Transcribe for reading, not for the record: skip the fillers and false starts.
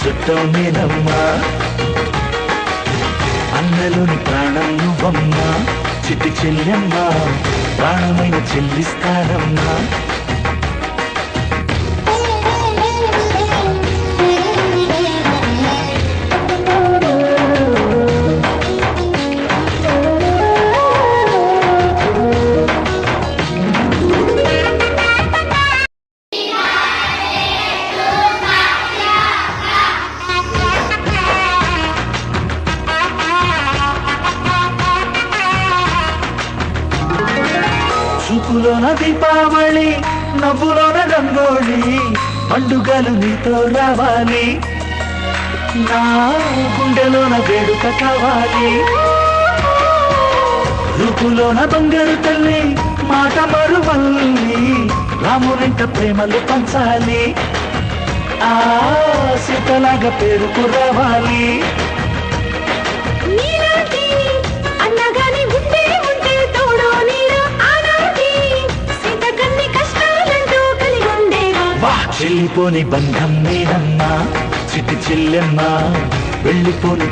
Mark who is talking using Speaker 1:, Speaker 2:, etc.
Speaker 1: చుట్టం నేనమ్మా, అన్నలోని ప్రాణం నువ్వమ్మా, చిట్టి చెల్లెమ్మా, ప్రాణమైన చెల్లిస్తానమ్మా. చూపులోన దీపావళి, నవ్వులోన రంగోళి, పండుగలు నీతో రావాలి, నా గుండెలోన వేడుక కావాలి. రూపులోన బంగారు తల్లి, మాట మరువల్లి, రామునింట ప్రేమలు పంచాలి, ఆ సీతలాగా పేరుకు రావాలి. చెల్లిపోని బంధం నేనమ్మా, చిట్టి చెల్లెమ్మా, వెళ్ళిపోని